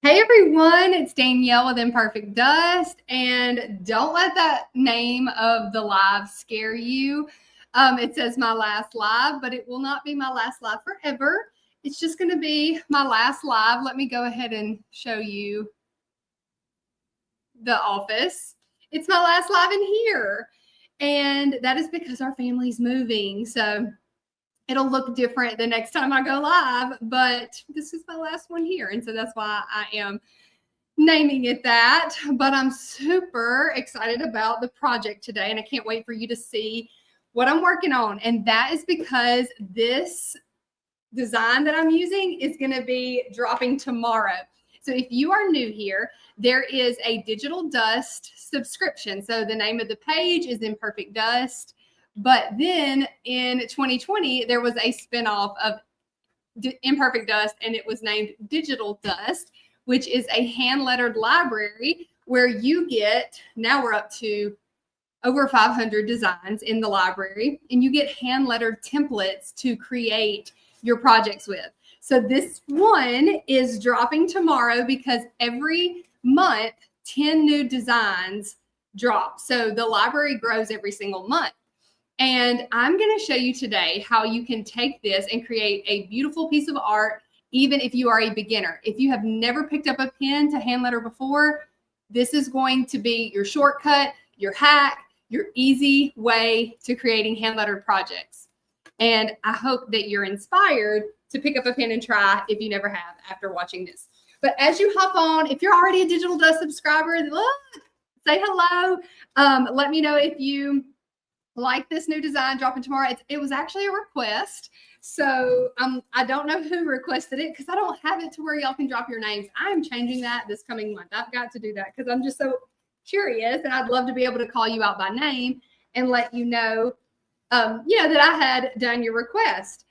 Hey everyone, it's Danielle with Imperfect Dust, and don't let that name of the live scare you. It says my last live, but it will not be my last live forever. It's just going to be my last live. Let me go ahead and show you the office. It's my last live in here, and that is because our family's moving. So it'll look different the next time I go live, but this is my last one here. And so that's why I am naming it that. But I'm super excited about the project today, and I can't wait for you to see what I'm working on. And that is because this design that I'm using is going to be dropping tomorrow. So if you are new here, there is a Digital Dust subscription. So the name of the page is Imperfect Dust. But then in 2020, there was a spinoff of Imperfect Dust, and it was named Digital Dust, which is a hand-lettered library where you get, now we're up to over 500 designs in the library, and you get hand-lettered templates to create your projects with. So this one is dropping tomorrow because every month, 10 new designs drop. So the library grows every single month. And I'm going to show you today how you can take this and create a beautiful piece of art, even if you are a beginner. If you have never picked up a pen to hand letter before, this is going to be your shortcut, your hack, your easy way to creating hand lettered projects. And I hope that you're inspired to pick up a pen and try if you never have after watching this. But as you hop on, if you're already a Digital Dust subscriber, look, say hello. Let me know if you like this new design dropping tomorrow. It was actually a request. So I don't know who requested it because I don't have it to where y'all can drop your names. I am changing that this coming month. I've got to do that because I'm just so curious, and I'd love to be able to call you out by name and let you know, that I had done your request.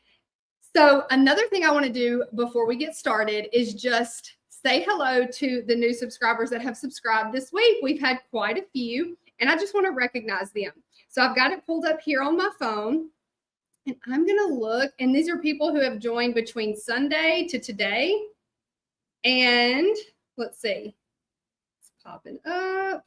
So another thing I want to do before we get started is just say hello to the new subscribers that have subscribed this week. We've had quite a few, and I just want to recognize them. So I've got it pulled up here on my phone, and I'm going to look. And these are people who have joined between Sunday to today. And let's see. It's popping up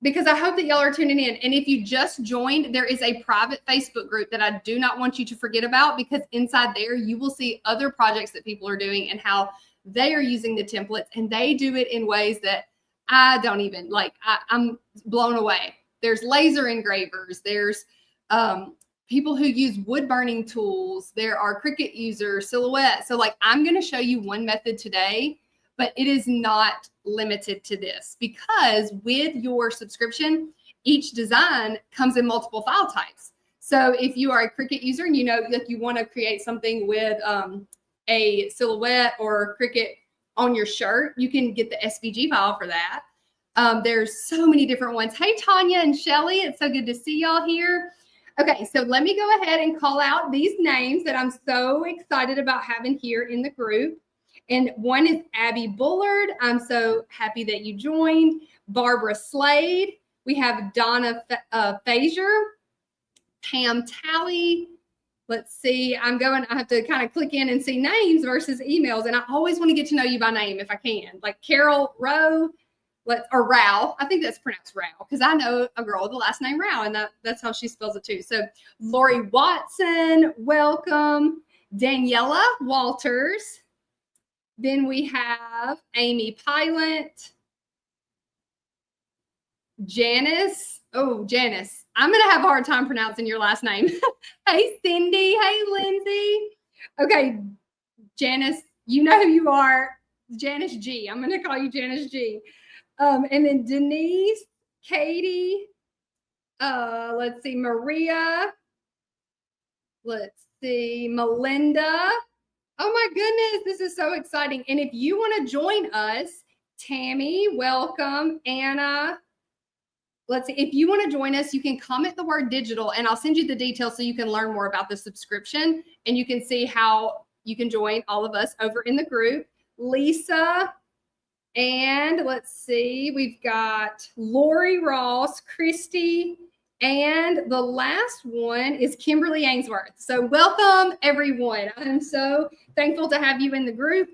because I hope that y'all are tuning in. And if you just joined, there is a private Facebook group that I do not want you to forget about, because inside there you will see other projects that people are doing and how they are using the templates, and they do it in ways that I don't even like. I'm blown away. There's laser engravers. There's people who use wood burning tools. There are Cricut users, Silhouette. So like, I'm going to show you one method today, but it is not limited to this, because with your subscription, each design comes in multiple file types. So if you are a Cricut user and you know that you want to create something with a Silhouette or Cricut on your shirt, you can get the SVG file for that. There's so many different ones. Hey, Tanya and Shelly, it's so good to see y'all here. Okay, so let me go ahead and call out these names that I'm so excited about having here in the group. And one is Abby Bullard. I'm so happy that you joined. Barbara Slade. We have Donna Fazier. Pam Talley. Let's see. I have to kind of click in and see names versus emails. And I always want to get to know you by name if I can. Like Carol Rowe. Or Rao. I think that's pronounced Rao, because I know a girl with the last name Rao, and that's how she spells it too. So Lori Watson, welcome. Daniela Walters. Then we have Amy Pilot. Janice. Oh, Janice. I'm going to have a hard time pronouncing your last name. Hey, Cindy. Hey, Lindsay. Okay, Janice, you know who you are. Janice G. I'm going to call you Janice G. And then Denise, Katie, let's see, Maria, let's see, Melinda. Oh my goodness, this is so exciting. And if you want to join us, Tammy, welcome. Anna, let's see, if you want to join us, you can comment the word digital, and I'll send you the details so you can learn more about the subscription, and you can see how you can join all of us over in the group. Lisa. And let's see, we've got Lori Ross, Christy, and the last one is Kimberly Ainsworth. So welcome, everyone. I'm so thankful to have you in the group.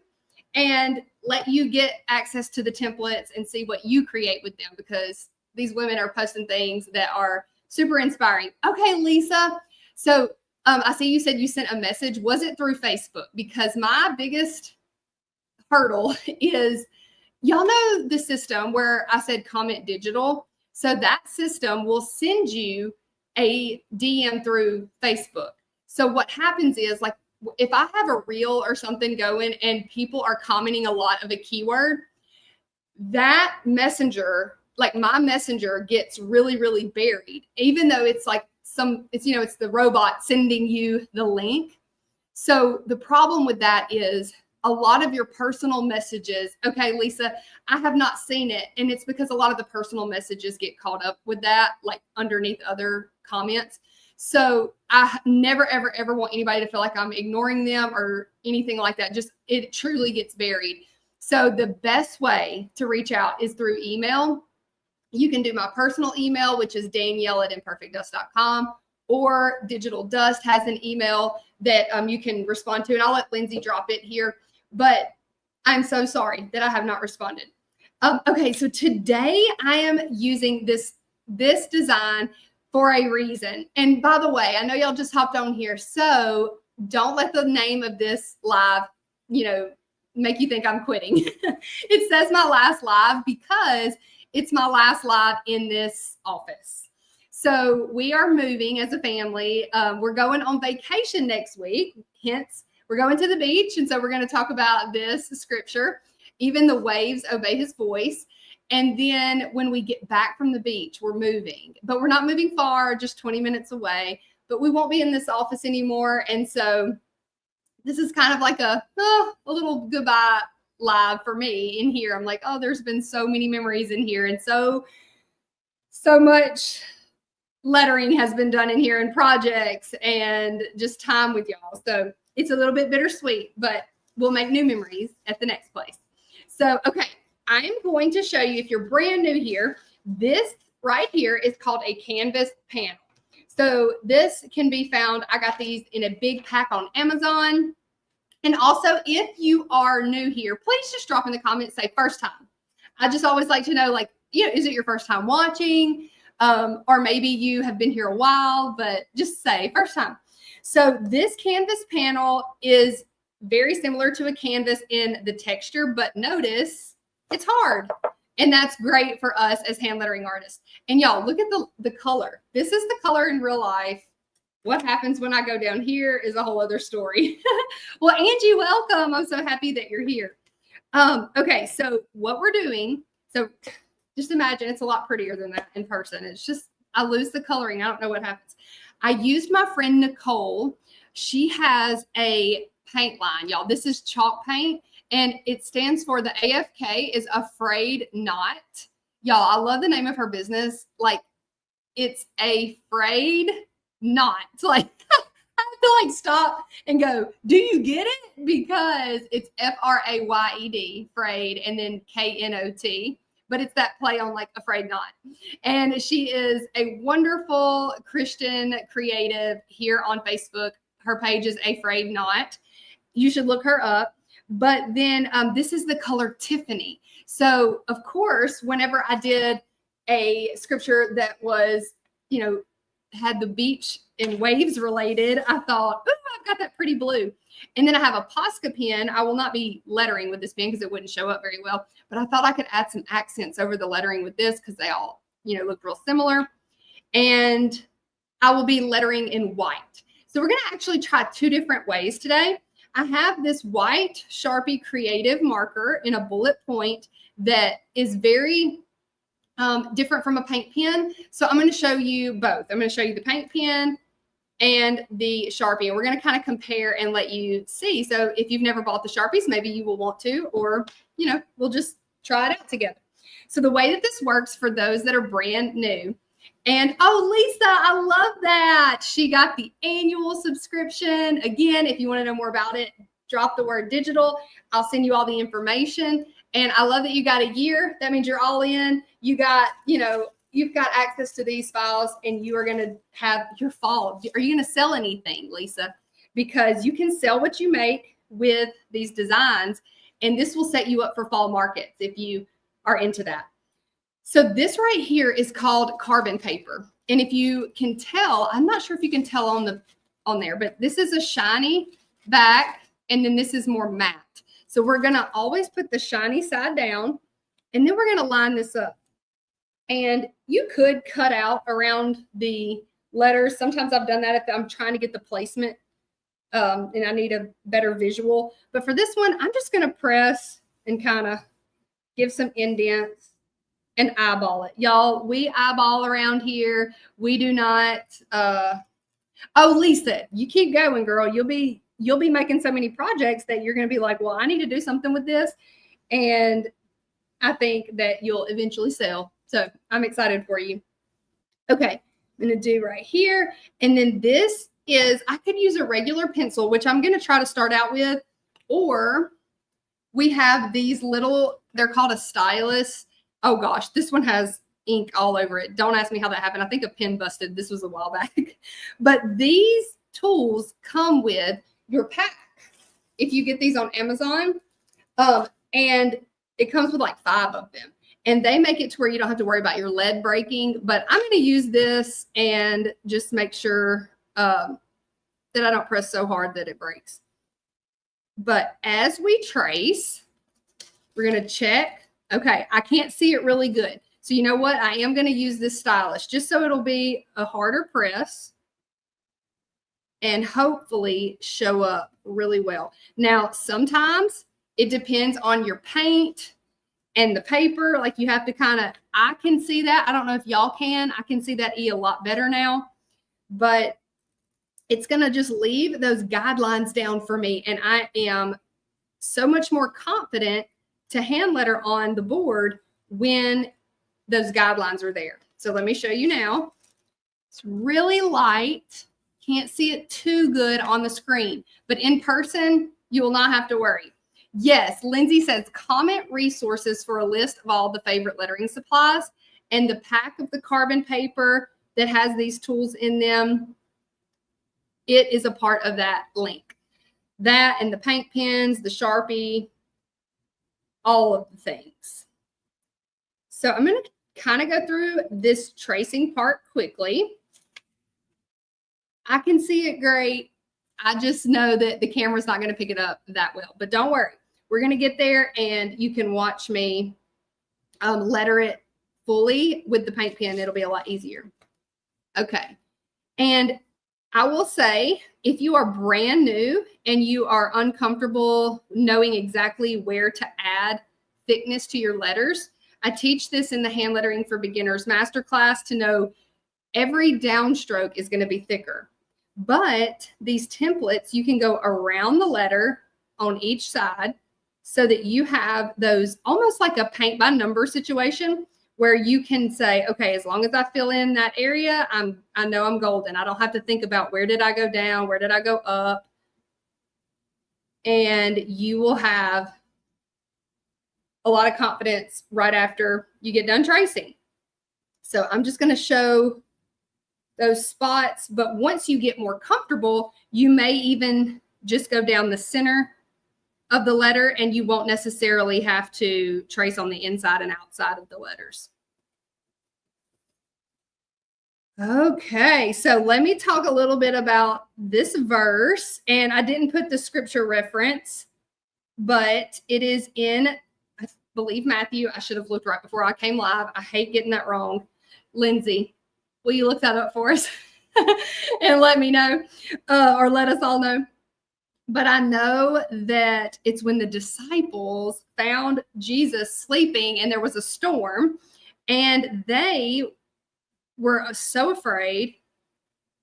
and let you get access to the templates and see what you create with them, because these women are posting things that are super inspiring. Okay, Lisa. So I see you said you sent a message. Was it through Facebook? Because my biggest hurdle is, y'all know the system where I said comment digital. So that system will send you a DM through Facebook. So what happens is, like, if I have a reel or something going and people are commenting a lot of a keyword, that messenger, like my messenger, gets really, really buried, even though it's like it's the robot sending you the link. So the problem with that is a lot of your personal messages. Okay, Lisa, I have not seen it. And it's because a lot of the personal messages get caught up with that, like underneath other comments. So I never, ever, ever want anybody to feel like I'm ignoring them or anything like that. Just, it truly gets buried. So the best way to reach out is through email. You can do my personal email, which is Danielle@imperfectdust.com, or Digital Dust has an email that you can respond to. And I'll let Lindsay drop it here. But I'm so sorry that I have not responded. Okay, so today I am using this design for a reason. And by the way, I know y'all just hopped on here, so don't let the name of this live, make you think I'm quitting. It says my last live because it's my last live in this office. So we are moving as a family. We're going on vacation next week. Hence, we're going to the beach. And so we're going to talk about this scripture, even the waves obey his voice. And then when we get back from the beach, we're moving, but we're not moving far, just 20 minutes away, but we won't be in this office anymore. And so this is kind of like a little goodbye live for me in here. I'm like, oh, there's been so many memories in here, and so much lettering has been done in here, and projects, and just time with y'all. So it's a little bit bittersweet, but we'll make new memories at the next place. So, okay, I'm going to show you, if you're brand new here, this right here is called a canvas panel. So this can be found, I got these in a big pack on Amazon. And also, if you are new here, please just drop in the comments, say first time. I just always like to know, like, is it your first time watching? Or maybe you have been here a while, but just say first time. So this canvas panel is very similar to a canvas in the texture, but notice it's hard. And that's great for us as hand lettering artists. And y'all, look at the color. This is the color in real life. What happens when I go down here is a whole other story. Well, Angie, welcome. I'm so happy that you're here. Okay, so what we're doing, so just imagine it's a lot prettier than that in person. It's just, I lose the coloring. I don't know what happens. I used my friend Nicole. She has a paint line, y'all. This is chalk paint, and it stands for, the AFK is Afraid Not. Y'all, I love the name of her business. Like, it's Afraid Not. Like, I have to like stop and go, do you get it? Because it's F-R-A-Y-E-D, Frayed, and then K-N-O-T. But it's that play on like Afraid Not. And she is a wonderful Christian creative here on Facebook. Her page is Afraid Not. You should look her up. But then this is the color Tiffany. So of course, whenever I did a scripture that was, had the beach and waves related, I thought, oh, I've got that pretty blue. And then I have a Posca pen. I will not be lettering with this pen because it wouldn't show up very well. But I thought I could add some accents over the lettering with this because they all, look real similar. And I will be lettering in white. So we're going to actually try two different ways today. I have this white Sharpie Creative marker in a bullet point that is very different from a paint pen. So I'm going to show you both. I'm going to show you the paint pen and the Sharpie, and we're going to kind of compare and let you see. So if you've never bought the Sharpies, maybe you will want to, or, we'll just try it out together. So the way that this works for those that are brand new, and oh, Lisa, I love that. She got the annual subscription. Again, if you want to know more about it, drop the word digital. I'll send you all the information. And I love that you got a year. That means you're all in. You got, you've got access to these files, and you are going to have your fall. Are you going to sell anything, Lisa? Because you can sell what you make with these designs. And this will set you up for fall markets if you are into that. So this right here is called carbon paper. And if you can tell, I'm not sure if you can tell on there, but this is a shiny back, and then this is more matte. So we're gonna always put the shiny side down, and then we're gonna line this up. And you could cut out around the letters. Sometimes I've done that if I'm trying to get the placement and I need a better visual. But for this one, I'm just gonna press and kind of give some indents and eyeball it. Y'all, we eyeball around here. We do not, oh, Lisa, you keep going, girl. You'll be making so many projects that you're going to be like, well, I need to do something with this. And I think that you'll eventually sell. So I'm excited for you. Okay, I'm going to do right here. And then this is, I could use a regular pencil, which I'm going to try to start out with, or we have these little, they're called a stylus. Oh gosh, this one has ink all over it. Don't ask me how that happened. I think a pen busted. This was a while back. But these tools come with your pack if you get these on Amazon. And it comes with like 5 of them. And they make it to where you don't have to worry about your lead breaking. But I'm going to use this and just make sure that I don't press so hard that it breaks. But as we trace, we're going to check. Okay, I can't see it really good. So you know what? I am going to use this stylus just so it'll be a harder press and hopefully show up really well. Now, sometimes it depends on your paint and the paper. Like you have to kind of, I can see that. I don't know if y'all can. I can see that E a lot better now. But it's going to just leave those guidelines down for me. And I am so much more confident to hand letter on the board when those guidelines are there. So let me show you now. It's really light. Can't see it too good on the screen, but in person, you will not have to worry. Yes, Lindsay says, comment resources for a list of all the favorite lettering supplies, and the pack of the carbon paper that has these tools in them. It is a part of that link. That and the paint pens, the Sharpie, all of the things. So I'm going to kind of go through this tracing part quickly. I can see it great. I just know that the camera's not going to pick it up that well, but don't worry. We're going to get there and you can watch me letter it fully with the paint pen. It'll be a lot easier. Okay. And I will say, if you are brand new and you are uncomfortable knowing exactly where to add thickness to your letters, I teach this in the Hand Lettering for Beginners Masterclass to know every downstroke is going to be thicker. But these templates, you can go around the letter on each side so that you have those almost like a paint by number situation where you can say, okay, as long as I fill in that area, I know I'm golden. I don't have to think about where did I go down, where did I go up. And you will have a lot of confidence right after you get done tracing. So I'm just going to show those spots, but once you get more comfortable, you may even just go down the center of the letter and you won't necessarily have to trace on the inside and outside of the letters. Okay, so let me talk a little bit about this verse. And I didn't put the scripture reference, but it is in, I believe, Matthew. I should have looked right before I came live. I hate getting that wrong. Lindsay, will you look that up for us and let me know or let us all know? But I know that it's when the disciples found Jesus sleeping and there was a storm and they were so afraid.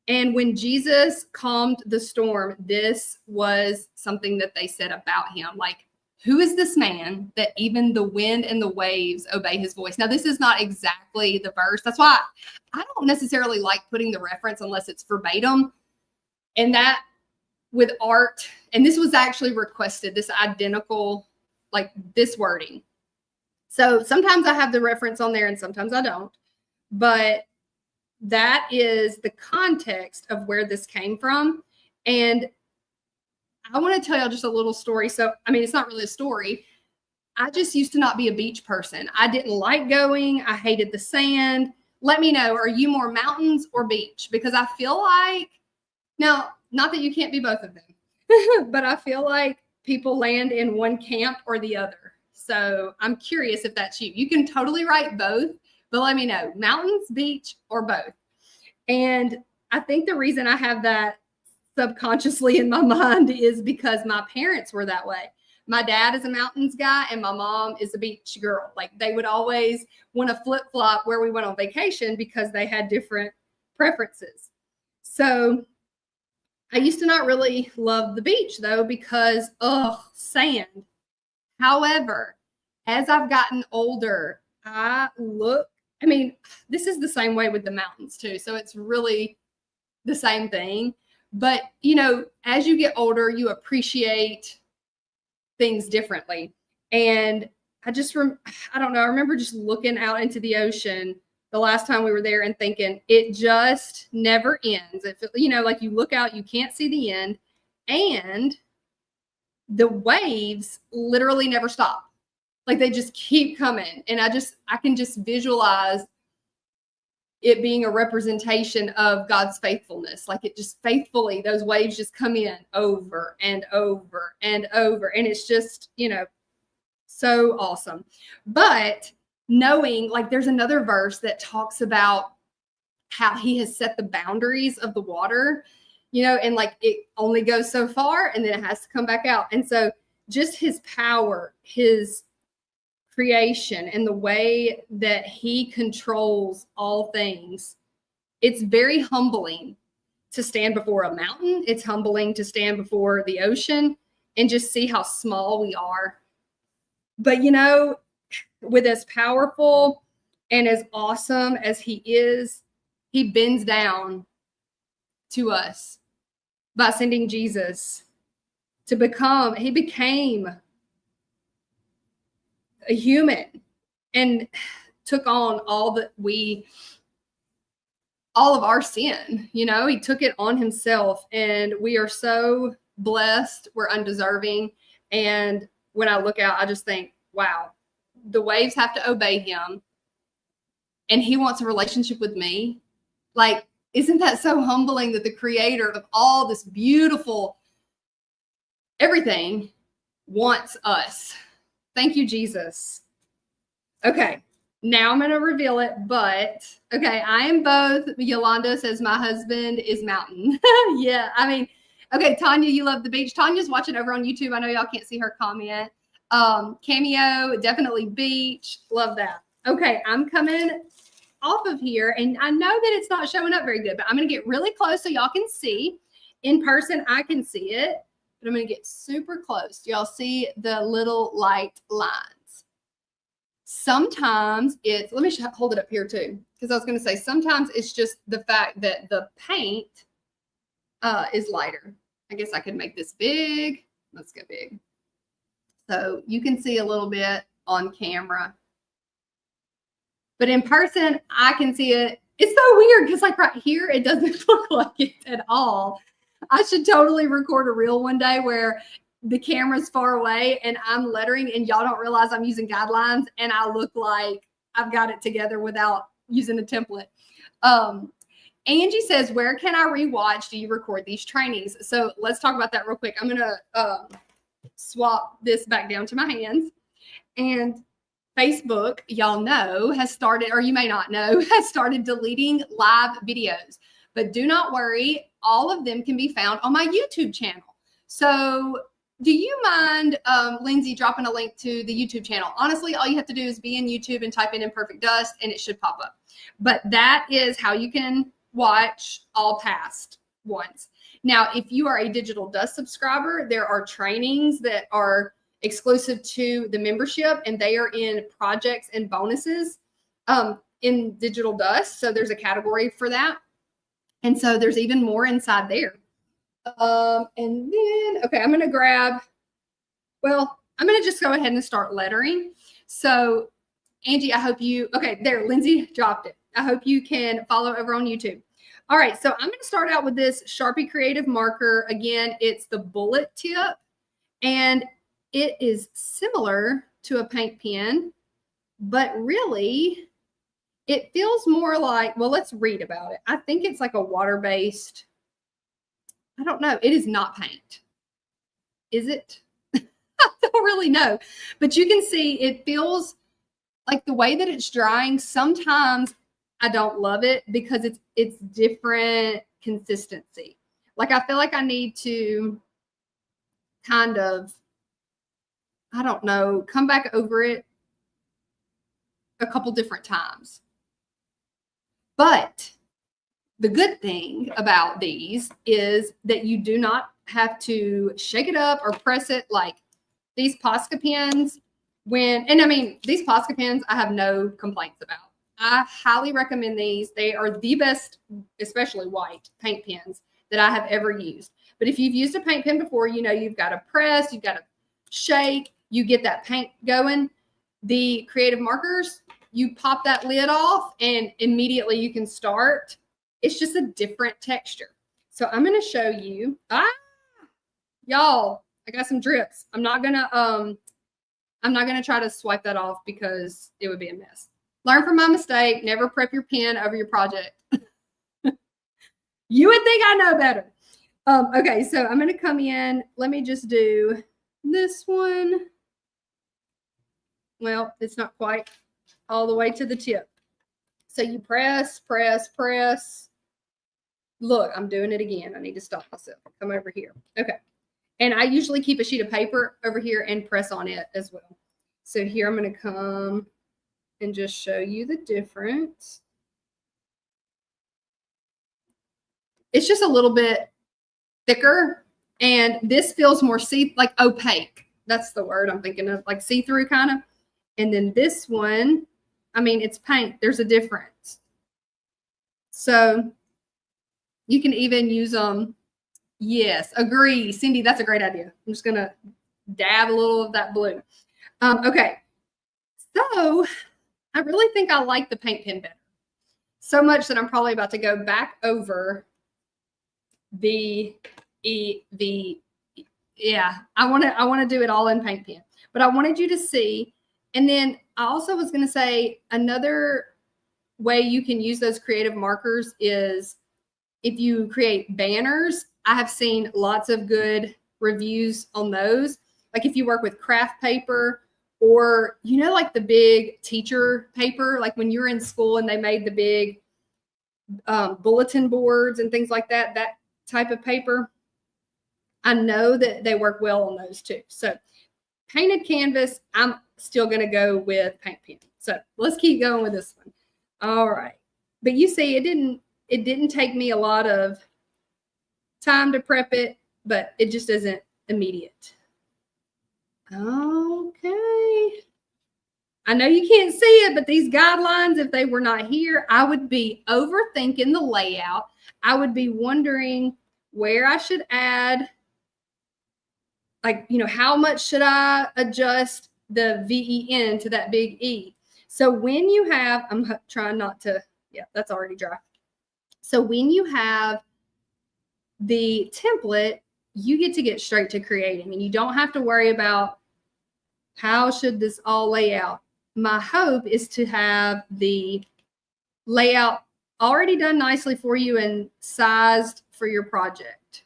And when Jesus calmed the storm, this was something that they said about him. Like, who is this man that even the wind and the waves obey his voice? Now, this is not exactly the verse. That's why I don't necessarily like putting the reference unless it's verbatim. And that with art, and this was actually requested, this identical, like this wording. So sometimes I have the reference on there and sometimes I don't. But that is the context of where this came from. And I want to tell y'all just a little story. So, I mean, it's not really a story. I just used to not be a beach person. I didn't like going. I hated the sand. Let me know, are you more mountains or beach? Because I feel like, now, not that you can't be both of them, but I feel like people land in one camp or the other. So I'm curious if that's you. You can totally write both, but let me know, mountains, beach, or both. And I think the reason I have that subconsciously in my mind is because my parents were that way. My dad is a mountains guy and my mom is a beach girl. Like they would always want to flip flop where we went on vacation because they had different preferences. So I used to not really love the beach though because sand. However, as I've gotten older, I mean, this is the same way with the mountains too. So it's really the same thing. But, you know, as you get older, you appreciate things differently. And I don't know, I remember just looking out into the ocean the last time we were there and thinking it just never ends. You know, like you look out, you can't see the end, and the waves literally never stop. Like they just keep coming. And I can just visualize it being a representation of God's faithfulness. Like it just faithfully, those waves just come in over and over and over. And it's just, you know, so awesome. But knowing, like there's another verse that talks about how he has set the boundaries of the water, you know, and like it only goes so far and then it has to come back out. And so just his power, his creation, and the way that he controls all things, it's very humbling to stand before a mountain. It's humbling to stand before the ocean and just see how small we are. But, you know, with as powerful and as awesome as he is, he bends down to us by sending Jesus he became a human and took on all of our sin. You know, he took it on himself, and we are so blessed. We're undeserving. And when I look out, I just think, wow, the waves have to obey him, and he wants a relationship with me. Like, isn't that so humbling that the creator of all this beautiful everything wants us? Thank you, Jesus. Okay, now I'm going to reveal it, but okay, I am both. Yolanda says my husband is mountain. Yeah, I mean, okay, Tanya, you love the beach. Tanya's watching over on YouTube. I know y'all can't see her comment. Cameo, definitely beach. Love that. Okay, I'm coming off of here, and I know that it's not showing up very good, but I'm going to get really close so y'all can see. In person, I can see it. But I'm going to get super close. Do y'all see the little light lines? Sometimes let me hold it up here too, because I was going to say sometimes it's just the fact that the paint is lighter. I guess I could make this big. Let's go big. So you can see a little bit on camera. But in person, I can see it. It's so weird because like right here, it doesn't look like it at all. I should totally record a reel one day where the camera's far away and I'm lettering and y'all don't realize I'm using guidelines and I look like I've got it together without using a template. Angie says, where can I rewatch? Do you record these trainings? So let's talk about that real quick. I'm going to swap this back down to my hands. And Facebook, y'all know, has started, or you may not know, has started deleting live videos. But do not worry, all of them can be found on my YouTube channel. So do you mind, Lindsay, dropping a link to the YouTube channel? Honestly, all you have to do is be in YouTube and type in Imperfect Dust, and it should pop up. But that is how you can watch all past ones. Now, if you are a Digital Dust subscriber, there are trainings that are exclusive to the membership, and they are in projects and bonuses in Digital Dust. So there's a category for that. And so there's even more inside there. And then, okay, I'm going to just go ahead and start lettering. So Angie, I hope okay, there, Lindsay dropped it. I hope you can follow over on YouTube. All right, so I'm going to start out with this Sharpie Creative marker. Again, it's the bullet tip, and it is similar to a paint pen, but really it feels more like, well, let's read about it. I think it's like a water-based, I don't know. It is not paint. Is it? I don't really know, but you can see it feels like the way that it's drying. Sometimes I don't love it because it's different consistency. Like I feel like I need to kind of, I don't know, come back over it a couple different times. But the good thing about these is that you do not have to shake it up or press it like these Posca pens. And I mean, these Posca pens, I have no complaints about. I highly recommend these. They are the best, especially white paint pens that I have ever used. But if you've used a paint pen before, you know you've got to press, you've got to shake, you get that paint going. The Creative markers, you pop that lid off and immediately you can start. It's just a different texture. So I'm going to show you. Y'all, I got some drips. I'm not going to try to swipe that off because it would be a mess. Learn from my mistake. Never prep your pen over your project. You would think I know better. Okay, so I'm going to come in. Let me just do this one. Well, it's not quite all the way to the tip. So you press, press, press. Look, I'm doing it again. I need to stop myself. Come over here. Okay. And I usually keep a sheet of paper over here and press on it as well. So here I'm going to come and just show you the difference. It's just a little bit thicker, and this feels more like opaque. That's the word I'm thinking of, like see-through kind of. And then this one, I mean, it's paint. There's a difference. So you can even use them. Yes, agree. Cindy, that's a great idea. I'm just going to dab a little of that blue. Okay. So I really think I like the paint pen better. So much that I'm probably about to go back over yeah, I want to do it all in paint pen. But I wanted you to see. And then I also was going to say another way you can use those creative markers is if you create banners. I have seen lots of good reviews on those. Like if you work with craft paper, or, you know, like the big teacher paper, like when you're in school and they made the big bulletin boards and things like that, that type of paper. I know that they work well on those too. So painted canvas, I'm still going to go with paint pen. So let's keep going with this one. All right. But you see, it didn't take me a lot of time to prep it, but it just isn't immediate. Okay. I know you can't see it, but these guidelines, if they were not here, I would be overthinking the layout. I would be wondering where I should add, like, you know, how much should I adjust the VEN to that big E? So when you have, I'm trying not to, yeah, that's already dry. So when you have the template, you get straight to creating, and you don't have to worry about how should this all lay out. My hope is to have the layout already done nicely for you and sized for your project.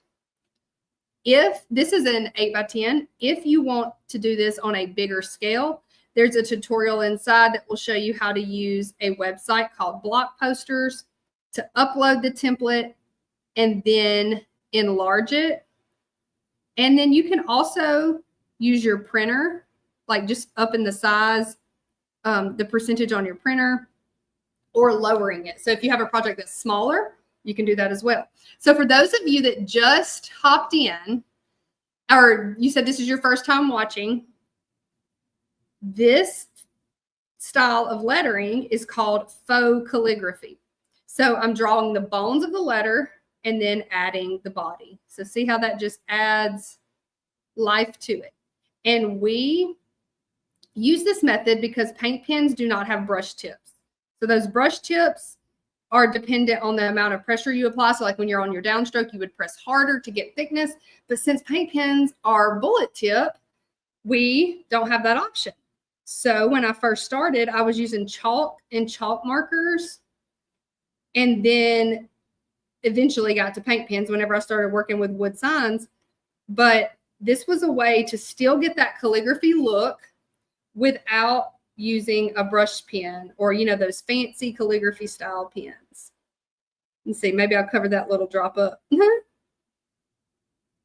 If this is an 8x10, if you want to do this on a bigger scale, there's a tutorial inside that will show you how to use a website called Block Posters to upload the template and then enlarge it. And then you can also use your printer, like just upping the size, the percentage on your printer, or lowering it. So if you have a project that's smaller, you can do that as well. So for those of you that just hopped in, or you said this is your first time watching, this style of lettering is called faux calligraphy. So I'm drawing the bones of the letter and then adding the body. So see how that just adds life to it. And we use this method because paint pens do not have brush tips. So those brush tips are dependent on the amount of pressure you apply. So like when you're on your downstroke, you would press harder to get thickness. But since paint pens are bullet tip, we don't have that option. So when I first started, I was using chalk and chalk markers, and then eventually got to paint pens whenever I started working with wood signs. But this was a way to still get that calligraphy look without using a brush pen or, you know, those fancy calligraphy style pens. Let's see, maybe I'll cover that little drop up.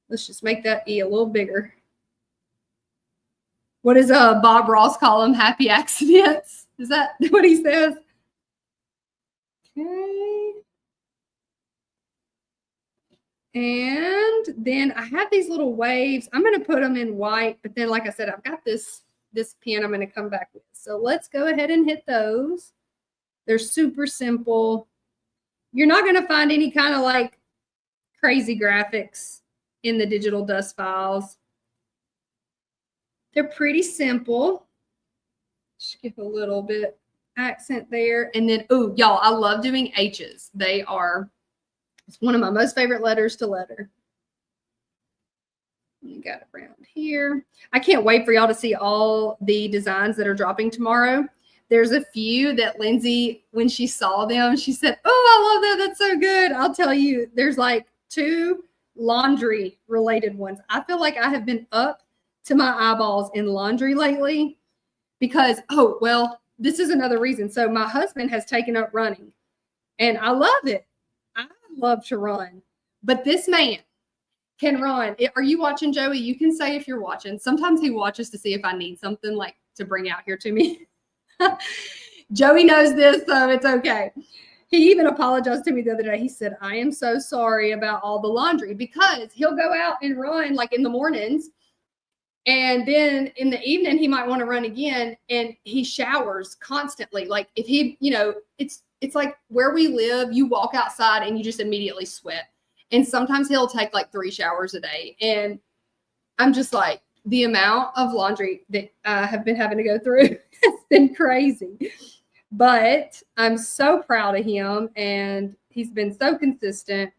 Let's just make that E a little bigger. What does Bob Ross call them? Happy accidents? Is that what he says? Okay. And then I have these little waves. I'm going to put them in white, but then like I said, I've got this pen I'm going to come back with. So let's go ahead and hit those. They're super simple. You're not going to find any kind of like crazy graphics in the digital dust files. They're pretty simple. Just give a little bit accent there. And then, oh, y'all, I love doing H's. It's one of my most favorite letters to letter. You got it around here. I can't wait for y'all to see all the designs that are dropping tomorrow. There's a few that Lindsay, when she saw them, she said, oh, I love that. That's so good. I'll tell you, there's like 2 laundry related ones. I feel like I have been up to my eyeballs in laundry lately because, oh, well, this is another reason. So my husband has taken up running and I love it. I love to run, but this man can run. Are you watching, Joey? You can say if you're watching. Sometimes he watches to see if I need something like to bring out here to me. Joey knows this, so it's okay. He even apologized to me the other day. He said, I am so sorry about all the laundry, because he'll go out and run like in the mornings. And then in the evening, he might want to run again. And he showers constantly. Like if he, you know, it's like where we live, you walk outside and you just immediately sweat. And sometimes he'll take like 3 showers a day. And I'm just like, the amount of laundry that I have been having to go through has been crazy. But I'm so proud of him. And he's been so consistent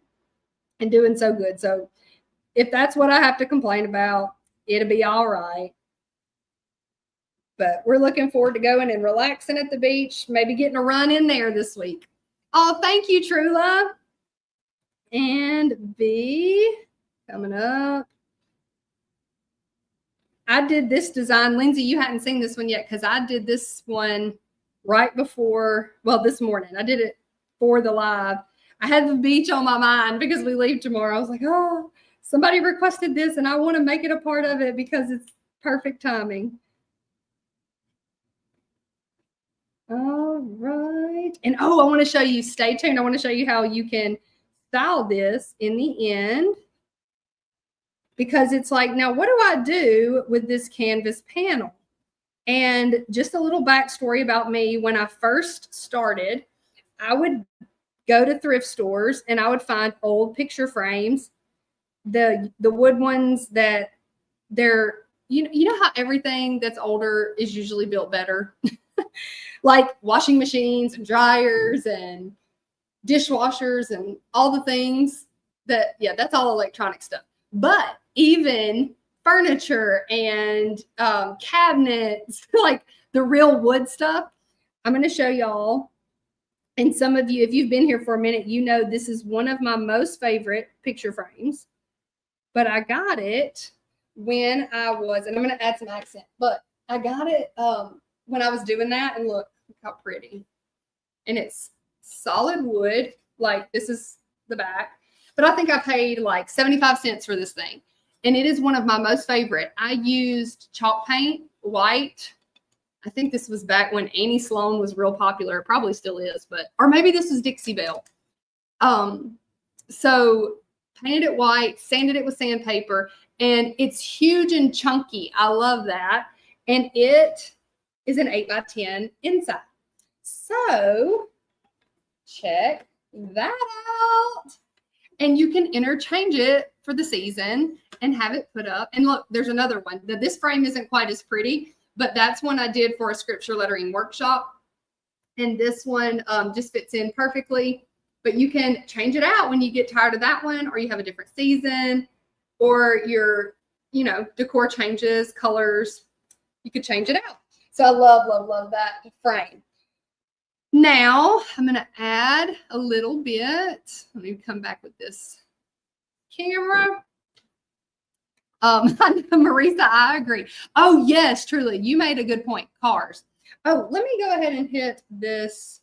and doing so good. So if that's what I have to complain about, it'll be all right. But we're looking forward to going and relaxing at the beach, maybe getting a run in there this week. Oh, thank you, Trula. And B, coming up. I did this design. Lindsay, you hadn't seen this one yet because I did this one right before, well, this morning. I did it for the live. I had the beach on my mind because we leave tomorrow. I was like, oh, somebody requested this and I want to make it a part of it because it's perfect timing. All right. And oh, I want to show you, stay tuned. I want to show you how you can style this in the end, because it's like, now what do I do with this canvas panel? And just a little backstory about me. When I first started, I would go to thrift stores and I would find old picture frames, the wood ones that they're, you know how everything that's older is usually built better, like washing machines and dryers and dishwashers and all the things that, yeah, that's all electronic stuff. But even furniture and cabinets, like the real wood stuff, I'm going to show y'all. And some of you, if you've been here for a minute, you know this is one of my most favorite picture frames. But I got it when I was, and I'm going to add some accent, but I got it when I was doing that. And look how pretty. And it's solid wood. Like this is the back. But I think I paid like 75 cents for this thing. And it is one of my most favorite. I used chalk paint, white. I think this was back when Annie Sloan was real popular. It probably still is, but, or maybe this is Dixie Belle. So painted it white, sanded it with sandpaper, and it's huge and chunky. I love that. And it is an 8x10 inside. So check that out. And you can interchange it for the season and have it put up. And look, there's another one. This frame isn't quite as pretty, but that's one I did for a scripture lettering workshop. And this one just fits in perfectly. But you can change it out when you get tired of that one, or you have a different season, or your, decor changes, colors. You could change it out. So I love, love, love that frame. Now I'm going to add a little bit. Let me come back with this camera. Marisa, I agree. Oh, yes, truly. You made a good point. Cars. Oh, let me go ahead and hit these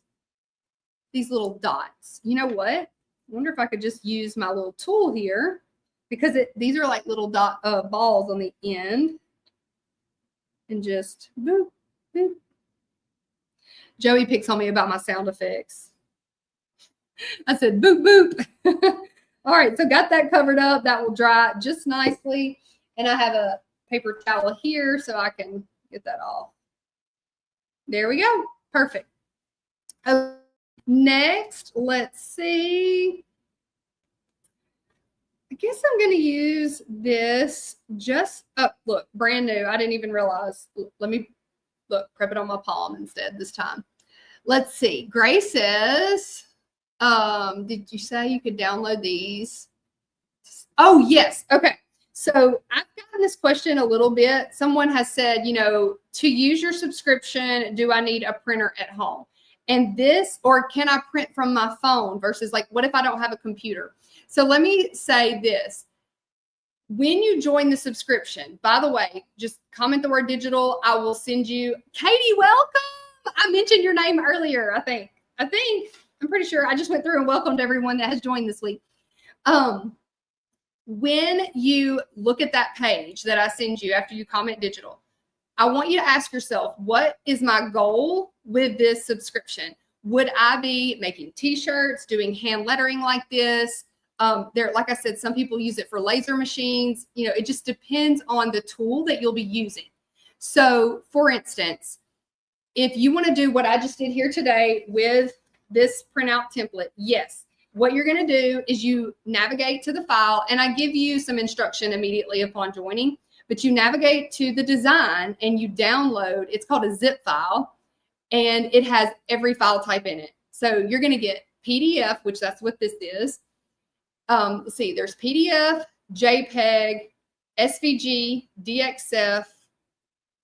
little dots. You know what? I wonder if I could just use my little tool here, because these are like little balls on the end, and just boop, boop. Joey picks on me about my sound effects. I said boop, boop. All right, so got that covered up. That will dry just nicely. And I have a paper towel here so I can get that off. There we go. Perfect. Next, let's see. I guess I'm going to use this look, brand new. I didn't even realize. Let me prep it on my palm instead this time. Let's see. Grace says, did you say you could download these? Oh, yes. Okay. So I've gotten this question a little bit. Someone has said, to use your subscription, do I need a printer at home? And or can I print from my phone versus like, what if I don't have a computer? So let me say this. When you join the subscription, by the way, just comment the word digital. I will send you. Katie, welcome. I mentioned your name earlier, I think. I'm pretty sure I just went through and welcomed everyone that has joined this week. When you look at that page that I send you after you comment digital, I want you to ask yourself, what is my goal with this subscription? Would I be making t-shirts, doing hand lettering like this? Like I said, some people use it for laser machines. It just depends on the tool that you'll be using. So for instance, if you want to do what I just did here today with this printout template, yes, what you're going to do is you navigate to the file, and I give you some instruction immediately upon joining, but you navigate to the design and you download. It's called a zip file, and it has every file type in it. So you're going to get PDF, which that's what this is. Let's see, there's PDF, JPEG, SVG, DXF,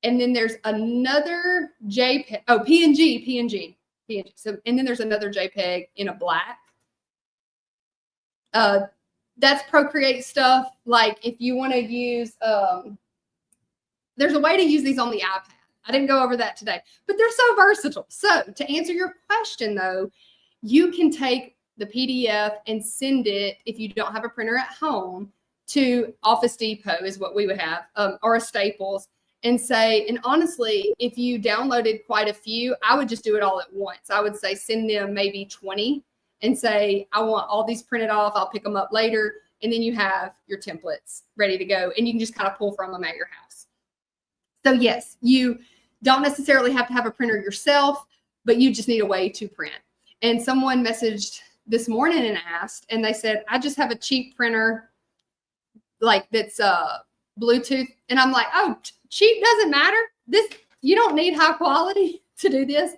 and then there's another JPEG. Oh, PNG. So, and then there's another JPEG in a black. That's Procreate stuff. Like if you want to use, there's a way to use these on the iPad. I didn't go over that today, but they're so versatile. So to answer your question though, you can take the PDF and send it, if you don't have a printer at home, to Office Depot is what we would have, or a Staples, and say, and honestly, if you downloaded quite a few, I would just do it all at once. I would say send them maybe 20 and say, I want all these printed off. I'll pick them up later. And then you have your templates ready to go, and you can just kind of pull from them at your house. So yes, you don't necessarily have to have a printer yourself, but you just need a way to print. And someone messaged this morning and asked, and they said, I just have a cheap printer, like that's Bluetooth. And I'm like, oh, cheap doesn't matter. You don't need high quality to do this.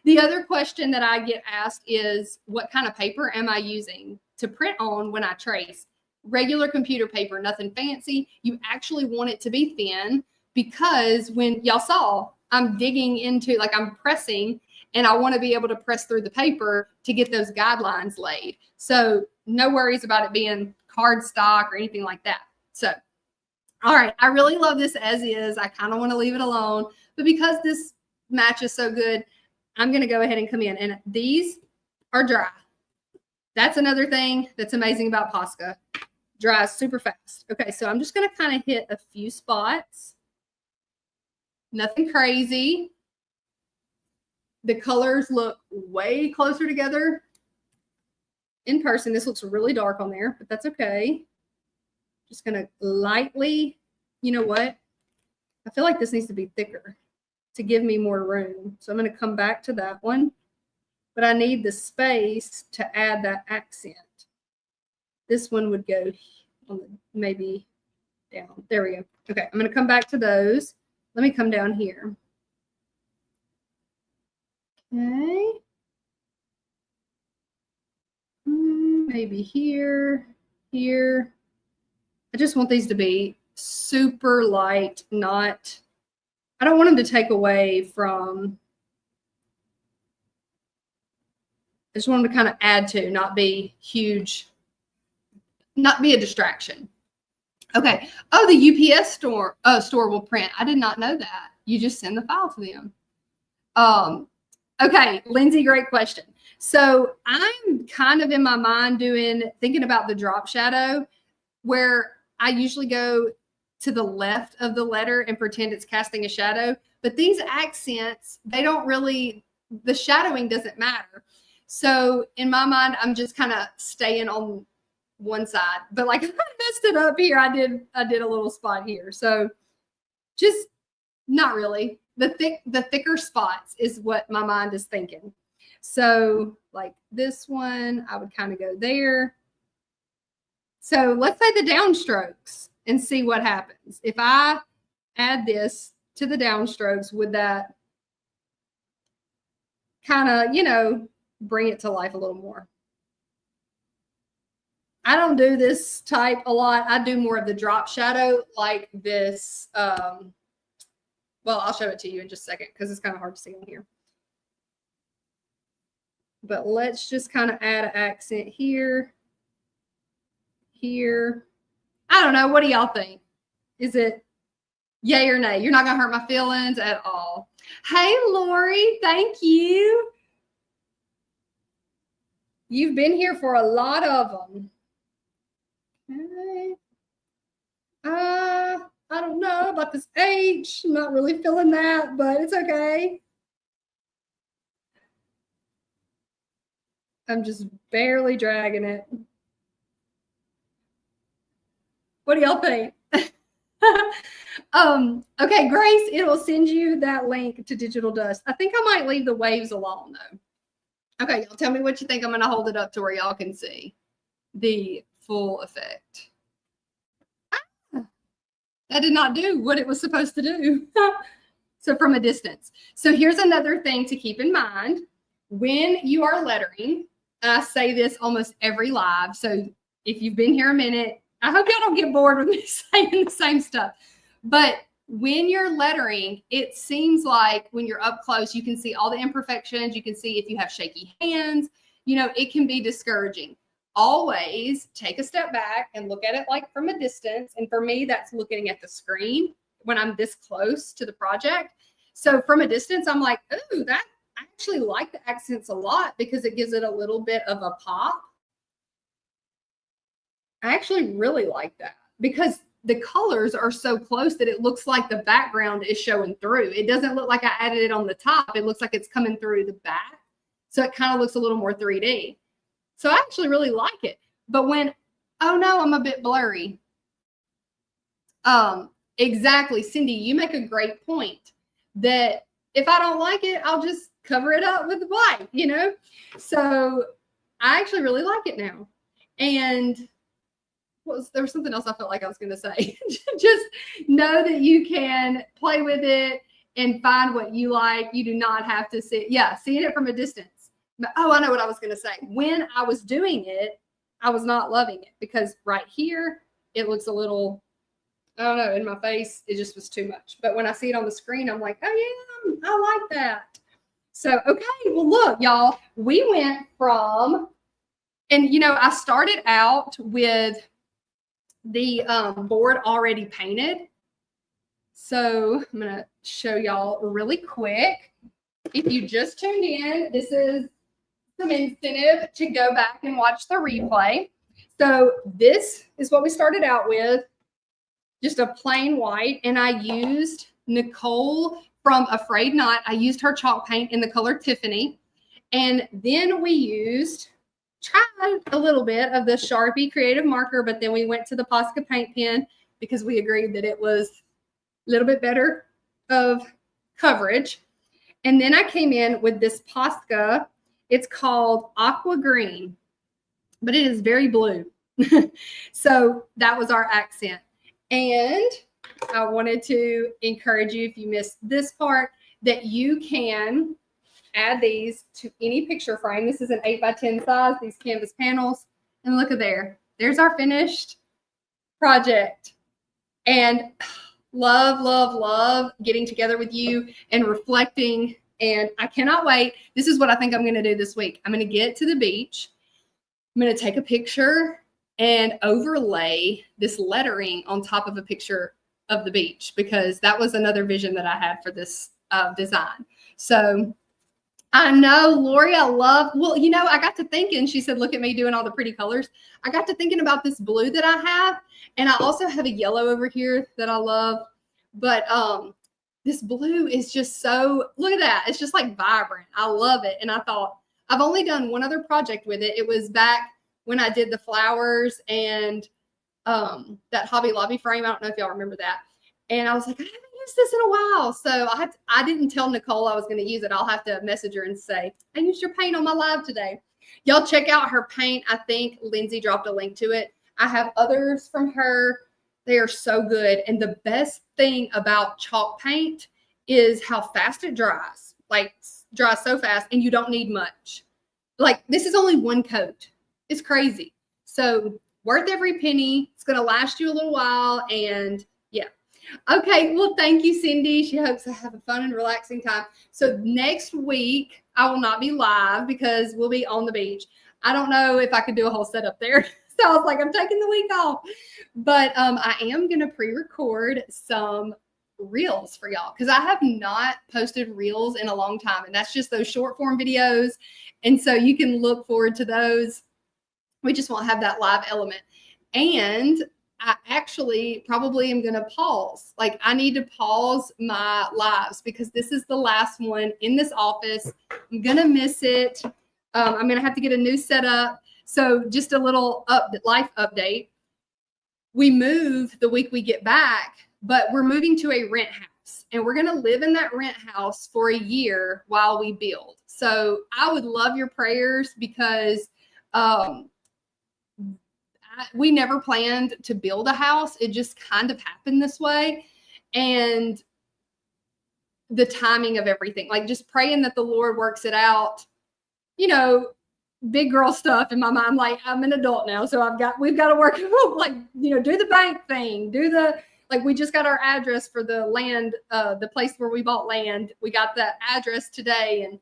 The other question that I get asked is, what kind of paper am I using to print on when I trace? Regular computer paper, nothing fancy. You actually want it to be thin, because when y'all saw, I'm digging into, like I'm pressing, and I want to be able to press through the paper to get those guidelines laid. So no worries about it being cardstock or anything like that. So, all right, I really love this as is. I kind of want to leave it alone, but because this matches so good, I'm going to go ahead and come in, and these are dry. That's another thing that's amazing about Posca. Dries super fast. Okay, so I'm just going to kind of hit a few spots. Nothing crazy. The colors look way closer together in person. This looks really dark on there, but that's okay. Just going to lightly, you know what? I feel like this needs to be thicker to give me more room. So I'm going to come back to that one, but I need the space to add that accent. This one would go on maybe down. There we go. Okay, I'm going to come back to those. Let me come down here. Okay. Maybe here, here. I just want these to be super light, not, I don't want them to take away from, I just want them to kind of add to, not be huge, not be a distraction. Okay. Oh, the UPS store will print. I did not know that. You just send the file to them. Okay, Lindsay, great question. So I'm kind of in my mind thinking about the drop shadow, where I usually go to the left of the letter and pretend it's casting a shadow. But these accents, the shadowing doesn't matter. So in my mind, I'm just kind of staying on one side. But like if I messed it up here, I did a little spot here. So just not really. The thicker spots is what my mind is thinking. So like this one, I would kind of go there. So let's say the downstrokes and see what happens. If I add this to the downstrokes, would that kind of, bring it to life a little more? I don't do this type a lot. I do more of the drop shadow like this. Well, I'll show it to you in just a second because it's kind of hard to see on here. But let's just kind of add an accent here. Here. I don't know. What do y'all think? Is it yay or nay? You're not going to hurt my feelings at all. Hey, Lori. Thank you. You've been here for a lot of them. Okay. I don't know about this H. I'm not really feeling that, but it's okay. I'm just barely dragging it. What do y'all think? Okay, Grace, it will send you that link to Digital Dust. I think I might leave the waves alone though. Okay, y'all tell me what you think. I'm going to hold it up to where y'all can see the full effect. That did not do what it was supposed to do. So from a distance. So here's another thing to keep in mind. When you are lettering, I say this almost every live. So if you've been here a minute, I hope y'all don't get bored with me saying the same stuff. But when you're lettering, it seems like when you're up close, you can see all the imperfections. You can see if you have shaky hands. It can be discouraging. Always take a step back and look at it like from a distance. And for me, that's looking at the screen when I'm this close to the project. So from a distance, I'm like, ooh, I actually like the accents a lot because it gives it a little bit of a pop. I actually really like that because the colors are so close that it looks like the background is showing through. It doesn't look like I added it on the top. It looks like it's coming through the back. So it kind of looks a little more 3D. So I actually really like it. But oh no, I'm a bit blurry. Exactly. Cindy, you make a great point that if I don't like it, I'll just cover it up with white, So I actually really like it now. And there was something else I felt like I was going to say. Just know that you can play with it and find what you like. You do not have to see. Yeah, seeing it from a distance. Oh, I know what I was going to say. When I was doing it, I was not loving it because right here, it looks a little, I don't know, in my face, it just was too much. But when I see it on the screen, I'm like, oh, yeah, I like that. So, okay, well, look, y'all, we went from, and, I started out with the board already painted. So I'm going to show y'all really quick. If you just tuned in, this is some incentive to go back and watch the replay. So this is what we started out with, just a plain white. And I used Nicole from Afraid Not. I used her chalk paint in the color Tiffany. And then we tried a little bit of the Sharpie creative marker, but then we went to the Posca paint pen because we agreed that it was a little bit better of coverage. And then I came in with this Posca. It's called Aqua Green, but it is very blue. So that was our accent. And I wanted to encourage you, if you missed this part, that you can add these to any picture frame. This is an 8x10 size, these canvas panels. And look at there. There's our finished project. And love, love, love getting together with you and reflecting. And I cannot wait. This is what I think I'm going to do this week. I'm going to get to the beach. I'm going to take a picture and overlay this lettering on top of a picture of the beach, because that was another vision that I had for this design. So I know, Lori, I got to thinking, she said, look at me doing all the pretty colors. I got to thinking about this blue that I have, and I also have a yellow over here that I love. But this blue is just so, look at that. It's just like vibrant. I love it. And I thought, I've only done one other project with it. It was back when I did the flowers and that Hobby Lobby frame. I don't know if y'all remember that. And I was like, I haven't used this in a while. So I didn't tell Nicole I was going to use it. I'll have to message her and say, I used your paint on my live today. Y'all check out her paint. I think Lindsay dropped a link to it. I have others from her. They are so good. And the best thing about chalk paint is how fast it dries. Like, dries so fast, and you don't need much. Like, this is only one coat. It's crazy. So worth every penny. It's going to last you a little while. And yeah. Okay. Well, thank you, Cindy. She hopes I have a fun and relaxing time. So next week, I will not be live because we'll be on the beach. I don't know if I could do a whole setup there. So I was like, I'm taking the week off. But I am going to pre-record some reels for y'all, because I have not posted reels in a long time. And that's just those short form videos. And so you can look forward to those. We just won't have that live element. And I actually probably am going to pause. Like, I need to pause my lives because this is the last one in this office. I'm going to miss it. I'm going to have to get a new setup. So just a little life update. We move the week we get back, but we're moving to a rent house, and we're going to live in that rent house for a year while we build. So I would love your prayers, because we never planned to build a house. It just kind of happened this way. And the timing of everything, like just praying that the Lord works it out, big girl stuff in my mind. Like, I'm an adult now, so we've got to work, like, do the bank thing, we just got our address for the land, the place where we bought land. We got the address today, and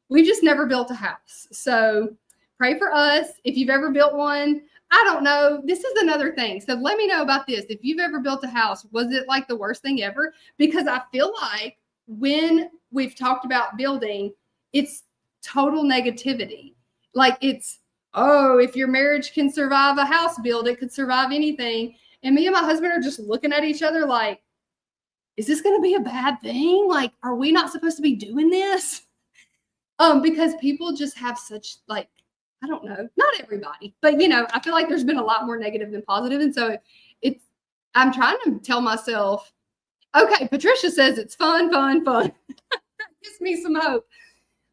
we just never built a house. So pray for us. If you've ever built one, I don't know. This is another thing. So let me know about this. If you've ever built a house, was it like the worst thing ever? Because I feel like when we've talked about building, it's total negativity. Like, it's, if your marriage can survive a house build, it could survive anything. And me and my husband are just looking at each other like, is this going to be a bad thing? Like, are we not supposed to be doing this? Because people just have such, like, I don't know, not everybody, but I feel like there's been a lot more negative than positive. And so I'm trying to tell myself, okay, Patricia says it's fun. That gives me some hope.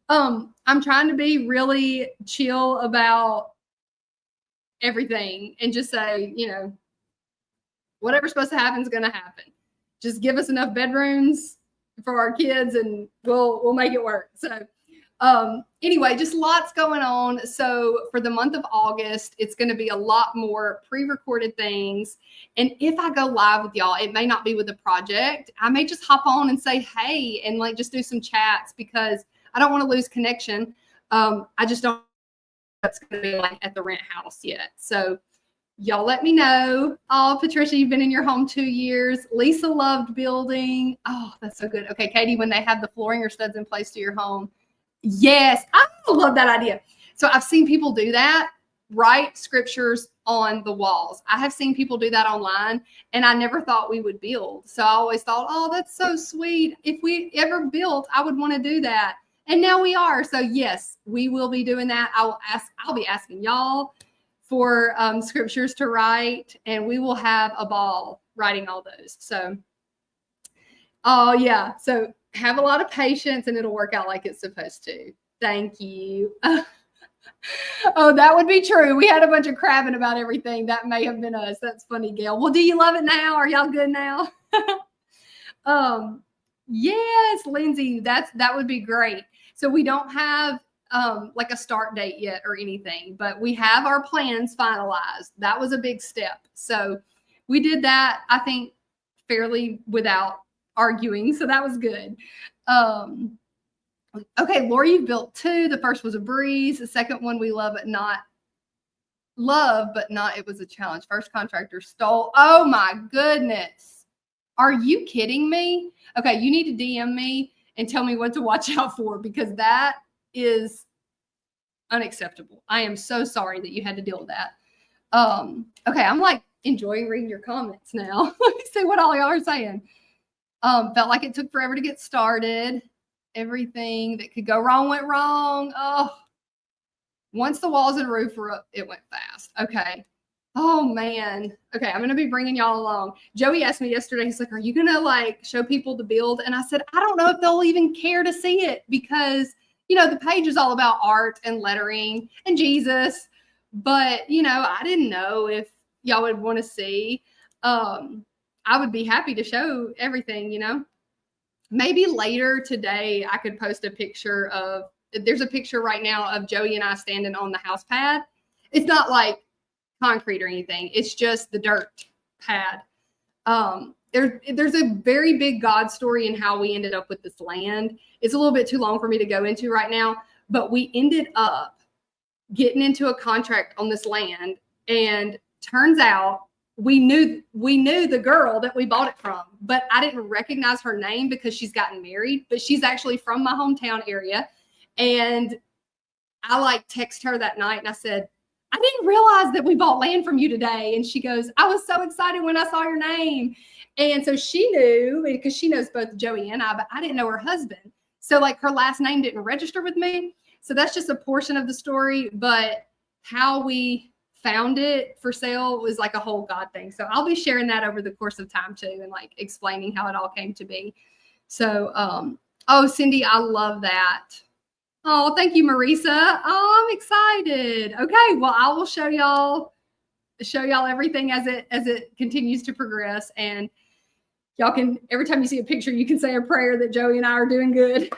I'm trying to be really chill about everything and just say, whatever's supposed to happen is going to happen. Just give us enough bedrooms for our kids and we'll make it work. So, anyway, just lots going on. So for the month of August, it's going to be a lot more pre-recorded things. And if I go live with y'all, it may not be with a project. I may just hop on and say, hey, and like just do some chats, because I don't want to lose connection. I just don't know what's going to be like at the rent house yet. So y'all let me know. Oh, Patricia, you've been in your home 2 years. Lisa loved building. Oh, that's so good. Okay, Katie, when they have the flooring or studs in place to your home. Yes, I love that idea. So I've seen people do that, write scriptures on the walls. I have seen people do that online, and I never thought we would build. So I always thought, oh, that's so sweet. If we ever built, I would want to do that. And now we are. So yes, we will be doing that. I'll be asking y'all for scriptures to write, and we will have a ball writing all those. So, oh yeah. So have a lot of patience, and it'll work out like it's supposed to. Thank you. Oh, that would be true. We had a bunch of crabbing about everything. That may have been us. That's funny, Gail. Well, do you love it now? Are y'all good now? Yes, Lindsay, that would be great. So we don't have like a start date yet or anything, but we have our plans finalized. That was a big step. So we did that, I think, fairly without arguing. So that was good. Okay, Lori, you built 2. The first was a breeze. The second one we love, but not. It was a challenge. First contractor stole. Oh my goodness. Are you kidding me? Okay, you need to DM me and tell me what to watch out for, because that is unacceptable. I am so sorry that you had to deal with that. Okay, I'm like enjoying reading your comments now. Let me see what all y'all are saying. Felt like it took forever to get started. Everything that could go wrong went wrong. Oh, once the walls and roof were up, it went fast. Okay. Oh man. Okay, I'm gonna be bringing y'all along. Joey asked me yesterday, he's like, are you gonna like show people the build? And I said, I don't know if they'll even care to see it, because the page is all about art and lettering and Jesus. But I didn't know if y'all would want to see. I would be happy to show everything, Maybe later today I could post a picture of, there's a picture right now of Joey and I standing on the house pad. It's not like concrete or anything. It's just the dirt pad. There's a very big God story in how we ended up with this land. It's a little bit too long for me to go into right now, but we ended up getting into a contract on this land, and turns out we knew the girl that we bought it from, but I didn't recognize her name because she's gotten married, but she's actually from my hometown area. And I like text her that night and I said, I didn't realize that we bought land from you today. And she goes, I was so excited when I saw your name. And so she knew, because she knows both Joey and I, but I didn't know her husband. So like her last name didn't register with me. So that's just a portion of the story, but how we found it for sale was like a whole God thing. So I'll be sharing that over the course of time too, and like explaining how it all came to be. So, oh, Cindy, I love that. Oh, thank you, Marisa. Oh, I'm excited. Okay, well, I will show y'all everything as it continues to progress, and y'all can, every time you see a picture, you can say a prayer that Joey and I are doing good.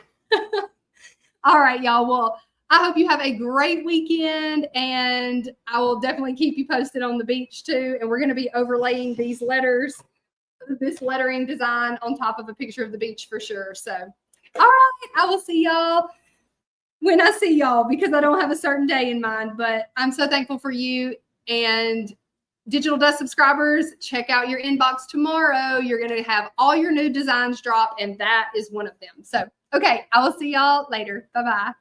All right, y'all. Well, I hope you have a great weekend, and I will definitely keep you posted on the beach too. And we're going to be overlaying these letters, this lettering design on top of a picture of the beach for sure. So, all right, I will see y'all when I see y'all, because I don't have a certain day in mind, but I'm so thankful for you. And Digital Dust subscribers, check out your inbox tomorrow. You're going to have all your new designs drop, and that is one of them. So, okay, I will see y'all later. Bye-bye.